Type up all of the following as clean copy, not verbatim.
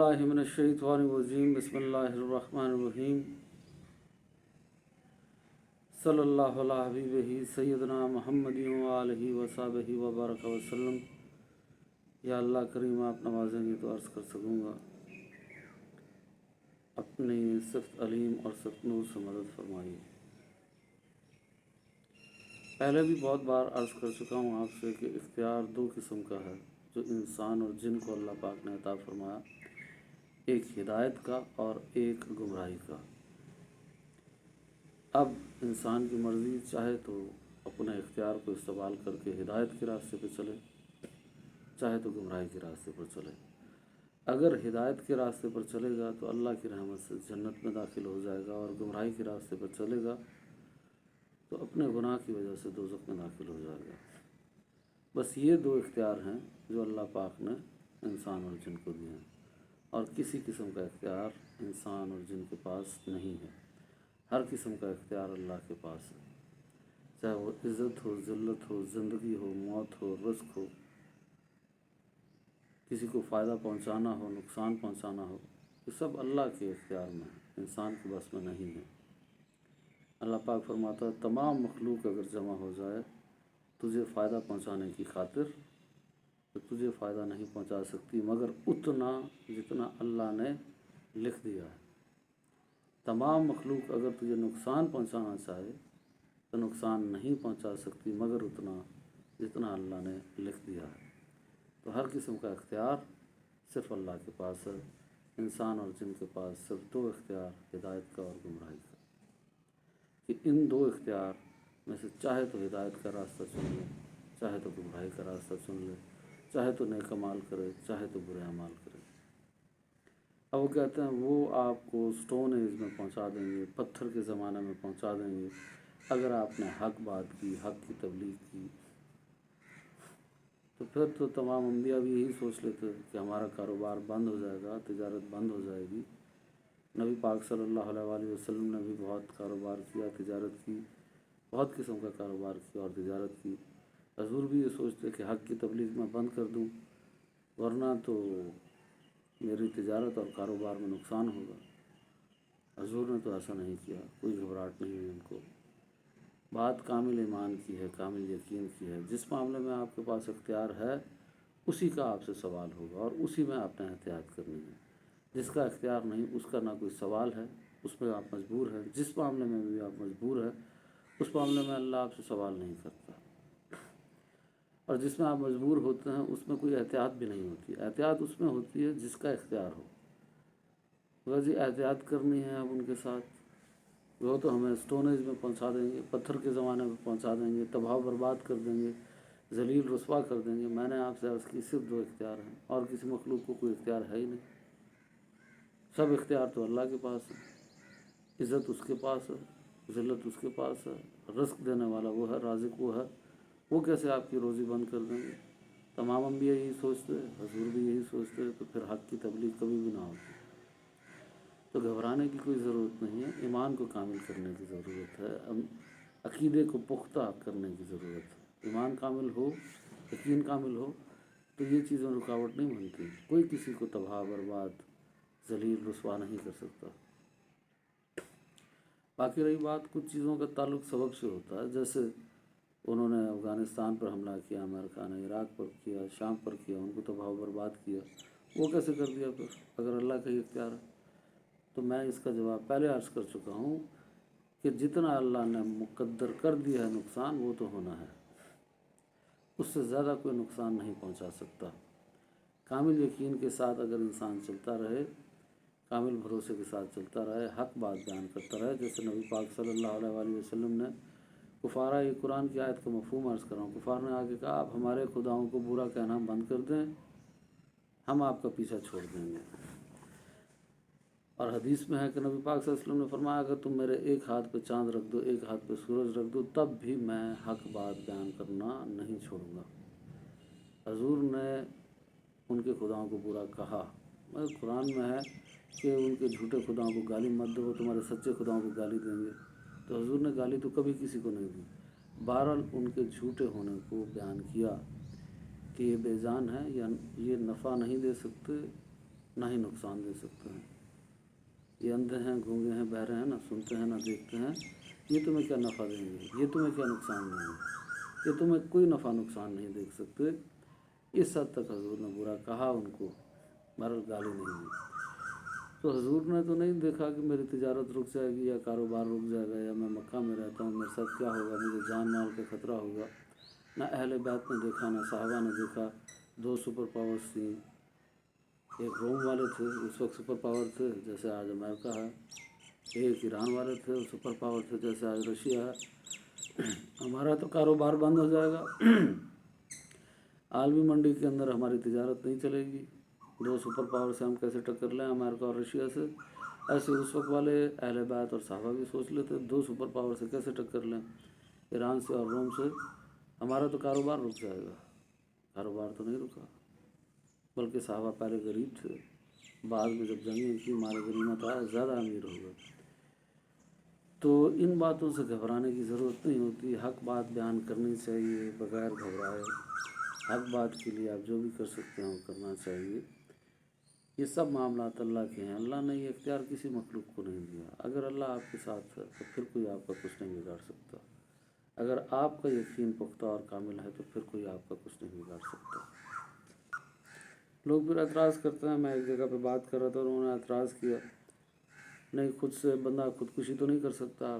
बिस्मिल्लाहि मिनश्शैतानिर्रजीम बिस्मिल्लाहिर्रहमानिर्रहीम सल्लल्लाहु अला हबीबिही सय्यदना मुहम्मदिन व आलिहि व सहबिही व बारक वसल्लम। या अल्लाह करीम, आप नवाजेंगे तो अर्ज़ कर सकूँगा, अपनी सिफ़त अलीम और सिफ़त नूर से मदद फरमाइए। पहले भी बहुत बार अर्ज़ कर चुका हूँ आपसे कि इख्तियार दो किस्म का है जो इंसान और जिन को अल्लाह पाक ने अता फरमाया, एक हिदायत का और एक गुमराही का। अब इंसान की मर्ज़ी चाहे तो अपने इख्तियार को इस्तेमाल करके हिदायत के रास्ते पर चले, चाहे तो गुमराही के रास्ते पर चले। अगर हिदायत के रास्ते पर चलेगा तो अल्लाह की रहमत से जन्नत में दाखिल हो जाएगा, और गुमराही के रास्ते पर चलेगा तो अपने गुनाह की वजह से दोज़ख में दाखिल हो जाएगा। बस ये दो इख्तियार हैं जो अल्लाह पाक ने इंसान और जिन को दिए हैं, और किसी किस्म का इख्तियार इंसान और जिन के पास नहीं है। हर किस्म का इख्तियार अल्लाह के पास है, चाहे वो इज़्ज़त हो, ज़िल्लत हो, ज़िंदगी हो, मौत हो, रिज़्क़ हो, किसी को फ़ायदा पहुंचाना हो, नुकसान पहुंचाना हो, ये सब अल्लाह के इख्तियार में है, इंसान के बस में नहीं है। अल्लाह पाक फरमाता है, तमाम मखलूक अगर जमा हो जाए तुझे फ़ायदा पहुंचाने की खातिर, तो तुझे फ़ायदा नहीं पहुंचा सकती मगर उतना जितना अल्लाह ने लिख दिया है। तमाम मखलूक अगर तुझे नुकसान पहुंचाना चाहे तो नुकसान नहीं पहुंचा सकती मगर उतना जितना अल्लाह ने लिख दिया है। तो हर किस्म का इख्तियार सिर्फ़ अल्लाह के पास है। इंसान और जिन के पास सिर्फ दो इख्तियार, हिदायत का और गुमराही का, कि इन दो इख्तियार में से चाहे तो हिदायत का रास्ता चुन ले, चाहे तो गुमराही का रास्ता चुन ले, चाहे तो नेक अमाल करे, चाहे तो बुरे अमाल करे। अब वो कहते हैं वो आपको स्टोन एज में पहुंचा देंगे, पत्थर के ज़माने में पहुंचा देंगे अगर आपने हक बात की, हक की तबलीग की। तो फिर तो तमाम अंबिया भी यही सोच लेते कि हमारा कारोबार बंद हो जाएगा, तिजारत बंद हो जाएगी। नबी पाक सल्लल्लाहु अलैहि वसल्लम ने भी बहुत कारोबार किया, तिजारत की, बहुत किस्म का कारोबार किया और तिजारत की। हजूर भी ये सोचते कि हक़ की तबलीग मैं बंद कर दूं, वरना तो मेरी तिजारत और कारोबार में नुकसान होगा। हजूर ने तो ऐसा नहीं किया, कोई घबराहट नहीं हुई उनको। बात कामिल ईमान की है, कामिल यकीन की है। जिस मामले में आपके पास इख्तियार है उसी का आपसे सवाल होगा और उसी में आपने एहतियात करनी है। जिसका इख्तियार नहीं उसका ना कोई सवाल है, उसमें आप मजबूर हैं। जिस मामले में भी आप मजबूर हैं उस मामले में अल्लाह आपसे सवाल नहीं करता, और जिसमें आप मजबूर होते हैं उसमें कोई एहतियात भी नहीं होती। एहतियात उसमें होती है जिसका इख्तियार हो। अगर जी एहतियात करनी है अब उनके साथ, वो तो हमें स्टोनेज में पहुंचा देंगे, पत्थर के ज़माने में पहुंचा देंगे, तबाह बर्बाद कर देंगे, जलील रुस्वा कर देंगे। मैंने आपसे अर्ज़ की सिर्फ दो इख्तियार हैं और किसी मखलूक को कोई इख्तियार है ही नहीं। सब इख्तियार तो अल्लाह के पास है। इज़्ज़त उसके पास है, ज़िल्लत उसके पास है, रिज़्क़ देने वाला वो है, राज़िक़ वो है। वो कैसे आपकी रोज़ी बंद कर देंगे? तमाम अंबिया यही सोचते, हजूर भी यही सोचते, तो फिर हक़ की तबलीग कभी भी ना होती। तो घबराने की कोई ज़रूरत नहीं है। ईमान को कामिल करने की ज़रूरत है, अक़ीदे को पुख्ता करने की ज़रूरत है। ईमान कामिल हो, यकीन कामिल हो तो ये चीज़ें रुकावट नहीं बनती। कोई किसी को तबाह बर्बाद, जलील रुस्वा नहीं कर सकता। बाकी रही बात कुछ चीज़ों का ताल्लुक़ सबब से होता है, जैसे उन्होंने अफ़गानिस्तान पर हमला किया, अमेरिका ने इराक़ पर किया, शाम पर किया, उनको तबाह बर्बाद किया। वो कैसे कर दिया फिर, अगर अल्लाह का ही इख्तियार है? तो मैं इसका जवाब पहले अर्ज़ कर चुका हूँ कि जितना अल्लाह ने मुक़द्दर कर दिया है नुकसान, वो तो होना है, उससे ज़्यादा कोई नुकसान नहीं पहुँचा सकता। कामिल यकीन के साथ अगर इंसान चलता रहे, कामिल भरोसे के साथ चलता रहे, हक़ बात बयान करता रहे, जैसे नबी पाक सल्लल्लाहु अलैहि वसल्लम ने कुफारा, ये कुरान की आयत का मफ़हूम अर्ज़ कर रहा हूँ, कुफार ने आगे कहा आप हमारे खुदाओं को बुरा कहना बंद कर दें, हम आपका पीछा छोड़ देंगे। और हदीस में है कि नबी पाक सल्लल्लाहु अलैहि वसल्लम ने फरमाया अगर तुम मेरे एक हाथ पे चाँद रख दो, एक हाथ पे सूरज रख दो, तब भी मैं हक़ बात बयान करना नहीं छोड़ूंगा। हजूर ने उनके खुदाओं को बुरा कहा, मगर कुरान में है कि उनके झूठे खुदाओं को गाली मत दो, वो तुम्हारे सच्चे खुदाओं को गाली देंगे। तो हजूर ने गाली तो कभी किसी को नहीं दी। बहरहाल उनके झूठे होने को बयान किया कि ये बेजान है या ये नफ़ा नहीं दे सकते, ना ही नुकसान दे सकते हैं। ये अंधे हैं, गूंगे हैं, बहरे हैं, ना सुनते हैं ना देखते हैं, ये तुम्हें क्या नफ़ा देंगे, ये तुम्हें क्या नुकसान देंगे, ये तुम्हें कोई नफ़ा नुकसान नहीं देख सकते। इस हद तक हजूर ने बुरा कहा उनको, बहरहाल गाली नहीं दी। तो हजूर ने तो नहीं देखा कि मेरी तिजारत रुक जाएगी या कारोबार रुक जाएगा या मैं मक्का में रहता हूँ मेरे साथ क्या होगा, मुझे जान माल का खतरा होगा। ना अहले बैत ने देखा, ना साहबा ने देखा। दो सुपर पावर्स थी, एक रोम वाले थे, उस वक्त सुपर पावर थे जैसे आज अमेरिका है, एक ईरान वाले थे, सुपर पावर थे जैसे आज रशिया है। हमारा तो कारोबार बंद हो जाएगा, आलमी मंडी के अंदर हमारी तिजारत नहीं चलेगी। दो सुपर पावर से हम कैसे टक्कर लें, अमेरिका और रशिया से। ऐसे उस वक्त वाले अहले बैत और साहबा भी सोच लेते, दो सुपर पावर से कैसे टक्कर लें, ईरान से और रोम से। हमारा तो कारोबार रुक जाएगा। कारोबार तो नहीं रुका, बल्कि साहबा पहले गरीब थे, बाद में जब जंगें की, मारे गनीमत आया, ज़्यादा अमीर हो गए। तो इन बातों से घबराने की ज़रूरत नहीं होती। हक बात बयान करनी चाहिए बग़ैर घबराए। हक बात के लिए आप जो भी कर सकते हैं वो करना चाहिए। ये सब मामलात अल्लाह के हैं। अल्लाह ने ये इख्तियार किसी मखलूक को नहीं दिया। अगर अल्लाह आपके साथ है तो फिर कोई आपका कुछ नहीं बिगाड़ सकता। अगर आपका यकीन पुख्ता और कामिल है तो फिर कोई आपका कुछ नहीं बिगाड़ सकता। लोग फिर एतराज़ करते हैं। मैं एक जगह पे बात कर रहा था और उन्होंने एतराज़ किया, नहीं खुद से बंदा खुदकुशी तो नहीं कर सकता।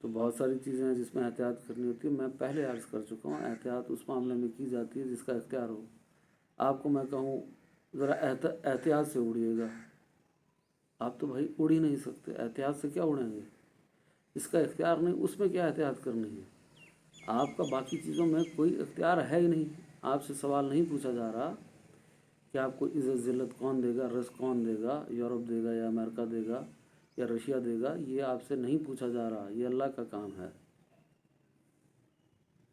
तो बहुत सारी चीज़ें हैं जिसमें एहतियात करनी होती है। मैं पहले अर्ज़ कर चुका हूँ, एहतियात उस मामले में की जाती है जिसका इख्तियार हो। आपको मैं कहूँ ज़रा एहतियात से उड़िएगा, आप तो भाई उड़ ही नहीं सकते। एहतियात से क्या उड़ेंगे, इसका इख्तियार नहीं, उसमें क्या एहतियात करनी है। आपका बाकी चीज़ों में कोई इख्तियार है ही नहीं। आपसे सवाल नहीं पूछा जा रहा कि आपको इज़्ज़त ज़िल्लत कौन देगा, रिस्क कौन देगा, यूरोप देगा या अमेरिका देगा या रशिया देगा, ये आपसे नहीं पूछा जा रहा। ये अल्लाह का काम है,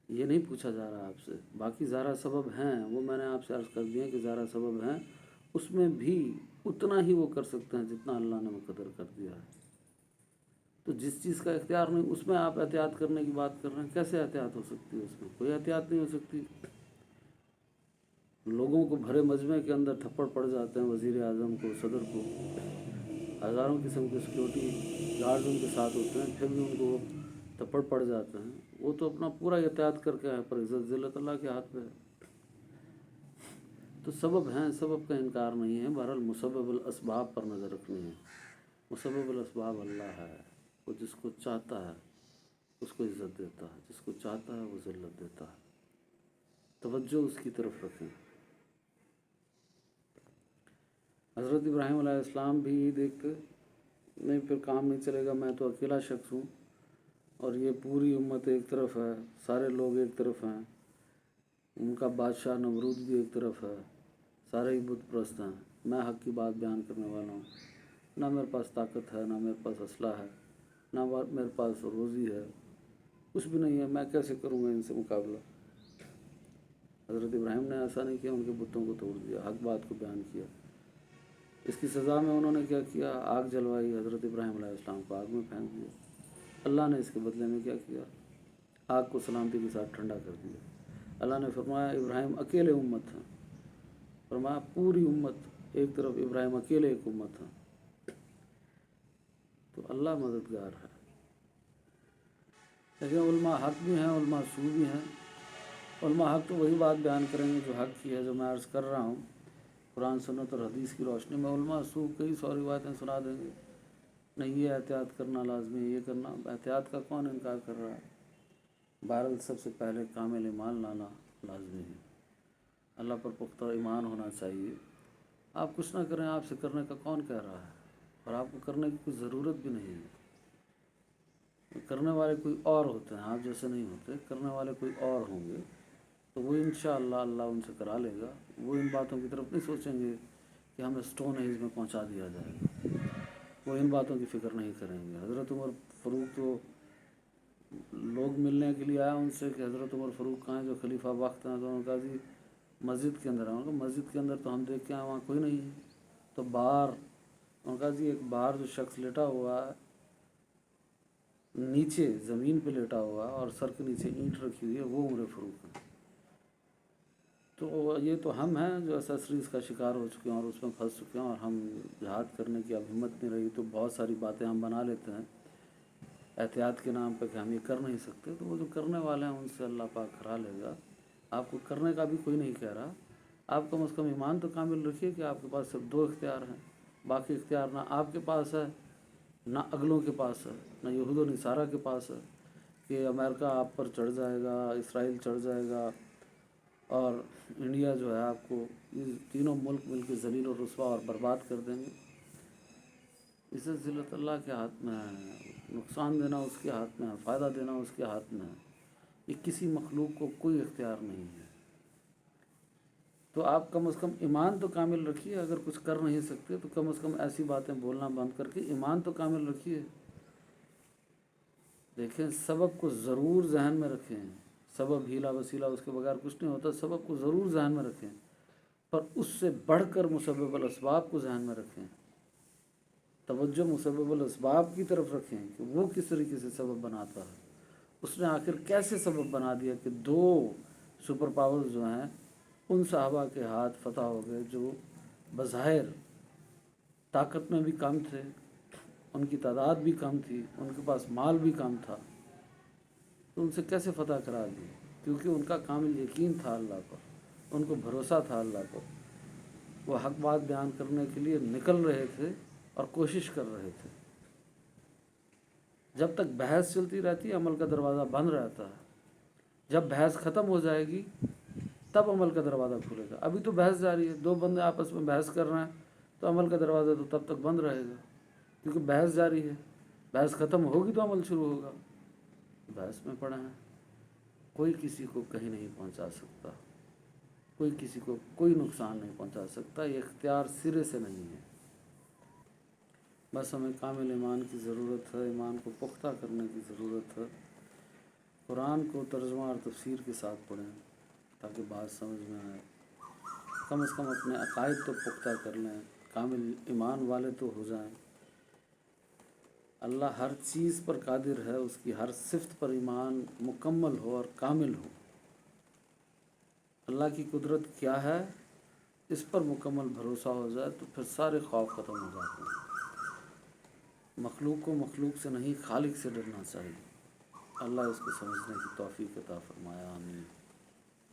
ये नहीं पूछा जा रहा आपसे। बाकी ज़ारा सबब हैं, वो मैंने आपसे अर्ज़ कर दिया कि ज़ारा सबब हैं, उसमें भी उतना ही वो कर सकते हैं जितना अल्लाह ने मुकद्दर कर दिया है। तो जिस चीज़ का इख्तियार नहीं उसमें आप एहतियात करने की बात कर रहे हैं, कैसे एहतियात हो सकती है? उसमें कोई एहतियात नहीं हो सकती। लोगों को भरे मजमे के अंदर थप्पड़ पड़ जाते हैं, वज़ीर आज़म को, सदर को, हज़ारों किस्म के सिक्योरिटी गार्ड्स उनके साथ होते हैं, फिर भी उनको थप्पड़ पड़ जाते हैं। वो तो अपना पूरा एहतियात करके हैं, पर इज़्ज़त ज़िल्लत अल्लाह के हाथ में है। तो सबब हैं, सबब का इनकार नहीं है। बहरहाल मुसब्बबुल असबाब पर नज़र रखनी है। मुसब्बबुल असबाब अल्लाह है, वो जिसको चाहता है उसको इज़्ज़त देता है, जिसको चाहता है वो ज़िल्लत देता है। तवज्जो उसकी तरफ रखें। हज़रत इब्राहीम अलैहिस्सलाम भी देखते, नहीं फिर काम नहीं चलेगा, मैं तो अकेला शख्स हूँ और ये पूरी उम्मत एक तरफ है, सारे लोग एक तरफ हैं, उनका बादशाह नमरूद भी एक तरफ है, सारे ही बुत परस्त हैं, मैं हक़ की बात बयान करने वाला हूँ। ना मेरे पास ताकत है, ना मेरे पास असला है, ना मेरे पास रोज़ी है, कुछ भी नहीं है, मैं कैसे करूँगा इनसे मुकाबला। हज़रत इब्राहीम ने ऐसा नहीं किया, उनके बुतों को तोड़ दिया, हक़ बात को बयान किया। इसकी सज़ा में उन्होंने क्या किया, आग जलवाई, हज़रत इब्राहीम अलैहिस्सलाम को आग में फेंक दिया। अल्लाह ने इसके बदले में क्या किया, आग को सलामती के साथ ठंडा कर दिया। अल्लाह ने फरमाया इब्राहीम अकेले उम्मत हैं, फरमाया पूरी उम्मत एक तरफ, इब्राहीम अकेले एक उम्मत हैं। तो अल्लाह मददगार है। लेकिन उलमा हक भी हैं, उलमा सू भी हैं। उलमा हक तो वही बात बयान करेंगे जो हक की है, जो मैं अर्ज़ कर रहा हूँ। कुरान सुन्नत और हदीस की रोशनी में उलमा सू कई सारी बातें सुना देंगे, नहीं ये एहतियात करना लाजमी है, ये करना। एहतियात का कौन इनकार कर रहा है? बहरहाल सबसे पहले कामिल ईमान लाना लाजमी है, अल्लाह पर पुख्ता ईमान होना चाहिए। आप कुछ ना करें, आपसे करने का कौन कह रहा है, और आपको करने की कोई ज़रूरत भी नहीं है। करने वाले कोई और होते हैं, आप जैसे नहीं होते, करने वाले कोई और होंगे, तो वो इंशाअल्लाह अल्लाह उनसे करा लेगा। वो इन बातों की तरफ नहीं सोचेंगे कि हमें स्टोन एज में पहुंचा दिया जाएगा, वो इन बातों की फ़िक्र नहीं करेंगे। हज़रत उमर फ़ारूक तो लोग मिलने के लिए आया उनसे कि हज़रत उमर फ़ारूक कहाँ हैं, जो खलीफा वक्त हैं। तो उन्होंने कहा जी मस्जिद के अंदर है। उन्होंने कहा मस्जिद के अंदर तो हम देख के आए, वहाँ कोई नहीं है। तो बाहर, उन्होंने कहा जी एक बाहर जो शख्स लेटा हुआ है, नीचे ज़मीन पे लेटा हुआ है और सर के नीचे ईंट रखी हुई है, वो उमर फ़ारूक है। تو یہ تو ہم ہیں جو ایسیسریز کا شکار ہو چکے ہیں اور اس میں پھنس چکے ہیں، اور ہم جہاد کرنے کی اب ہمت نہیں رہی، تو بہت ساری باتیں ہم بنا لیتے ہیں احتیاط کے نام پہ کہ ہم یہ کر نہیں سکتے۔ تو وہ جو کرنے والے ہیں ان سے اللہ پاک کرا لے گا۔ آپ کو کرنے کا بھی کوئی نہیں کہہ رہا، آپ کم از کم ایمان تو کامل رکھیے کہ آپ کے پاس صرف 2 اختیار ہیں، باقی اختیار نہ آپ کے پاس ہے نہ اگلوں کے پاس ہے، نہ یہود و نصارہ کے پاس ہے کہ امریکہ آپ پر چڑھ جائے گا، اسرائیل چڑھ جائے گا اور انڈیا جو ہے آپ کو یہ تینوں ملک مل کے ذلیل و رسوا اور برباد کر دیں گے۔ اسے ذلت اللہ کے ہاتھ میں ہے، نقصان دینا اس کے ہاتھ میں ہے، فائدہ دینا اس کے ہاتھ میں ہے، یہ کسی مخلوق کو کوئی اختیار نہیں ہے۔ تو آپ کم از کم ایمان تو کامل رکھیے، اگر کچھ کر نہیں سکتے تو کم از کم ایسی باتیں بولنا بند کر کے ایمان تو کامل رکھیے۔ دیکھیں سبب کو ضرور ذہن میں رکھیں، سبب ہیلا وسیلہ اس کے بغیر کچھ نہیں ہوتا، سبب کو ضرور ذہن میں رکھیں، پر اس سے بڑھ کر مسبب الاسباب کو ذہن میں رکھیں، توجہ مسبب الاسباب کی طرف رکھیں کہ وہ کس طریقے سے سبب بناتا ہے، اس نے آخر کیسے سبب بنا دیا کہ 2 سپر پاورز جو ہیں ان صحابہ کے ہاتھ فتح ہو گئے جو بظاہر طاقت میں بھی کم تھے، ان کی تعداد بھی کم تھی، ان کے پاس مال بھی کم تھا، تو ان سے کیسے فتح کرا دی؟ کیونکہ ان کا کامل یقین تھا اللہ پر، ان کو بھروسہ تھا اللہ پر، وہ حق بات بیان کرنے کے لیے نکل رہے تھے اور کوشش کر رہے تھے۔ جب تک بحث چلتی رہتی ہے عمل کا دروازہ بند رہتا ہے، جب بحث ختم ہو جائے گی تب عمل کا دروازہ کھلے گا۔ ابھی تو بحث جاری ہے، 2 بندے آپس میں بحث کر رہے ہیں تو عمل کا دروازہ تو تب تک بند رہے گا کیونکہ بحث جاری ہے، بحث ختم ہوگی تو عمل شروع ہوگا۔ بحث میں پڑے ہیں، کوئی کسی کو کہیں نہیں پہنچا سکتا، کوئی کسی کو کوئی نقصان نہیں پہنچا سکتا، یہ اختیار سرے سے نہیں ہے۔ بس ہمیں کامل ایمان کی ضرورت ہے، ایمان کو پختہ کرنے کی ضرورت ہے۔ قرآن کو ترجمہ اور تفسیر کے ساتھ پڑھیں تاکہ بات سمجھ میں آئے، کم از کم اپنے عقائد تو پختہ کر لیں، کامل ایمان والے تو ہو جائیں۔ اللہ ہر چیز پر قادر ہے، اس کی ہر صفت پر ایمان مکمل ہو اور کامل ہو۔ اللہ کی قدرت کیا ہے اس پر مکمل بھروسہ ہو جائے تو پھر سارے خوف ختم ہو جاتے ہیں۔ مخلوق کو مخلوق سے نہیں خالق سے ڈرنا چاہیے۔ اللہ اس کو سمجھنے کی توفیق عطا فرمایا، آمین۔